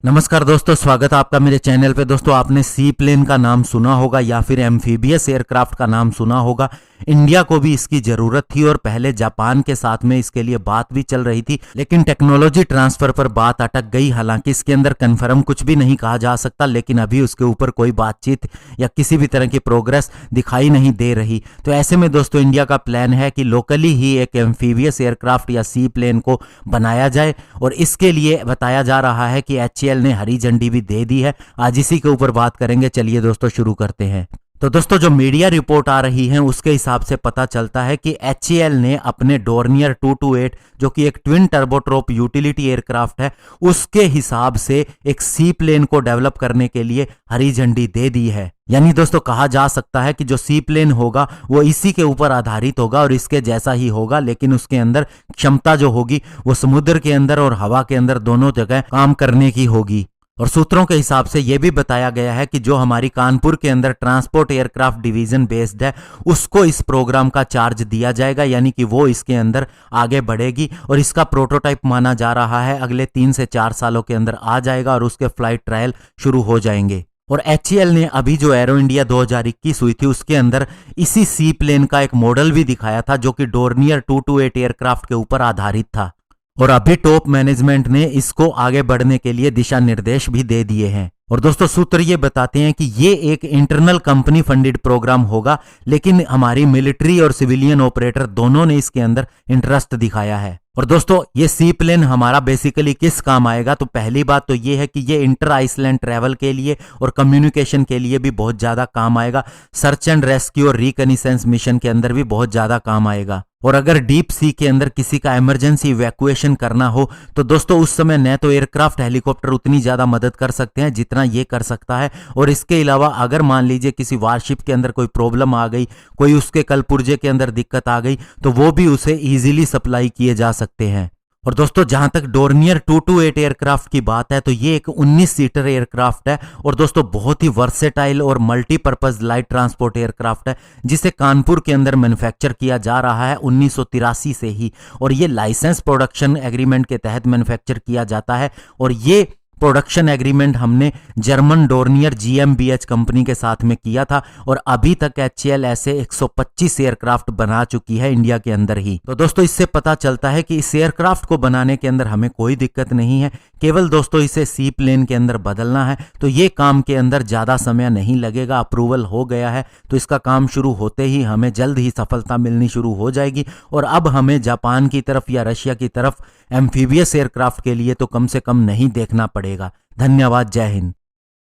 नमस्कार दोस्तों, स्वागत है आपका मेरे चैनल पे। दोस्तों, आपने सी प्लेन का नाम सुना होगा या फिर एम्फीबियस एयरक्राफ्ट का नाम सुना होगा। इंडिया को भी इसकी जरूरत थी और पहले जापान के साथ में इसके लिए बात भी चल रही थी, लेकिन टेक्नोलॉजी ट्रांसफर पर बात अटक गई। हालांकि इसके अंदर कन्फर्म कुछ भी नहीं कहा जा सकता, लेकिन अभी उसके ऊपर कोई बातचीत या किसी भी तरह की प्रोग्रेस दिखाई नहीं दे रही। तो ऐसे में दोस्तों, इंडिया का प्लान है कि लोकली ही एक एम्फीबियस एयरक्राफ्ट या सी प्लेन को बनाया जाए, और इसके लिए बताया जा रहा है कि HAL ने हरी झंडी भी दे दी है। आज इसी के ऊपर बात करेंगे। चलिए दोस्तों, शुरू करते हैं। तो दोस्तों, जो मीडिया रिपोर्ट आ रही है उसके हिसाब से पता चलता है कि HAL ने अपने डोर्नियर 228, जो कि एक ट्विन टर्बोट्रोप यूटिलिटी एयरक्राफ्ट है, उसके हिसाब से एक सी प्लेन को डेवलप करने के लिए हरी झंडी दे दी है। यानी दोस्तों, कहा जा सकता है कि जो सी प्लेन होगा वो इसी के ऊपर आधारित होगा और इसके जैसा ही होगा, लेकिन उसके अंदर क्षमता जो होगी वो समुद्र के अंदर और हवा के अंदर दोनों जगह काम करने की होगी। और सूत्रों के हिसाब से यह भी बताया गया है कि जो हमारी कानपुर के अंदर ट्रांसपोर्ट एयरक्राफ्ट डिवीजन बेस्ड है, उसको इस प्रोग्राम का चार्ज दिया जाएगा, यानी कि वो इसके अंदर आगे बढ़ेगी। और इसका प्रोटोटाइप माना जा रहा है अगले 3 से 4 सालों के अंदर आ जाएगा और उसके फ्लाइट ट्रायल शुरू हो जाएंगे। और HAL ने अभी जो एरो इंडिया 2021 हुई थी उसके अंदर इसी सी प्लेन का एक मॉडल भी दिखाया था, जो कि डोर्नियर 228 एयरक्राफ्ट के ऊपर आधारित था। और अभी टॉप मैनेजमेंट ने इसको आगे बढ़ने के लिए दिशा निर्देश भी दे दिए हैं। और दोस्तों, सूत्र ये बताते हैं कि ये एक इंटरनल कंपनी फंडेड प्रोग्राम होगा, लेकिन हमारी मिलिट्री और सिविलियन ऑपरेटर दोनों ने इसके अंदर इंटरेस्ट दिखाया है। और दोस्तों, ये सी प्लेन हमारा बेसिकली किस काम आएगा? तो पहली बात तो ये है कि ये इंटर आइसलैंड ट्रैवल के लिए और कम्युनिकेशन के लिए भी बहुत ज्यादा काम आएगा। सर्च एंड रेस्क्यू और रिकनिसेंस मिशन के अंदर भी बहुत ज्यादा काम आएगा। और अगर डीप सी के अंदर किसी का इमरजेंसी इवैक्यूएशन करना हो तो दोस्तों, उस समय न तो एयरक्राफ्ट हेलीकॉप्टर उतनी ज्यादा मदद कर सकते हैं जितना ये कर सकता है। और इसके अलावा अगर मान लीजिए किसी वारशिप के अंदर कोई प्रॉब्लम आ गई, कोई उसके कलपुर्जे के अंदर दिक्कत आ गई, तो वो भी उसे इजीली सप्लाई किए जा सकते हैं। और दोस्तों, जहां तक डोर्नियर 228 एयरक्राफ्ट की बात है तो ये एक 19 सीटर एयरक्राफ्ट है और दोस्तों बहुत ही वर्सेटाइल और मल्टीपर्पज लाइट ट्रांसपोर्ट एयरक्राफ्ट है, जिसे कानपुर के अंदर मैन्युफैक्चर किया जा रहा है 1983 से ही। और ये लाइसेंस प्रोडक्शन एग्रीमेंट के तहत मैन्युफैक्चर किया जाता है। और ये प्रोडक्शन एग्रीमेंट हमने जर्मन डोर्नियर GmbH कंपनी के साथ में किया था। और अभी तक HAL ऐसे 125 एयरक्राफ्ट बना चुकी है इंडिया के अंदर ही। तो दोस्तों, इससे पता चलता है कि इस एयरक्राफ्ट को बनाने के अंदर हमें कोई दिक्कत नहीं है, केवल दोस्तों इसे सी प्लेन के अंदर बदलना है। तो ये काम के अंदर ज्यादा समय नहीं लगेगा। अप्रूवल हो गया है तो इसका काम शुरू होते ही हमें जल्द ही सफलता मिलनी शुरू हो जाएगी। और अब हमें जापान की तरफ या रशिया की तरफ एम्फीबियस एयरक्राफ्ट के लिए तो कम से कम नहीं देखना पड़ेगा। धन्यवाद। जय हिंद।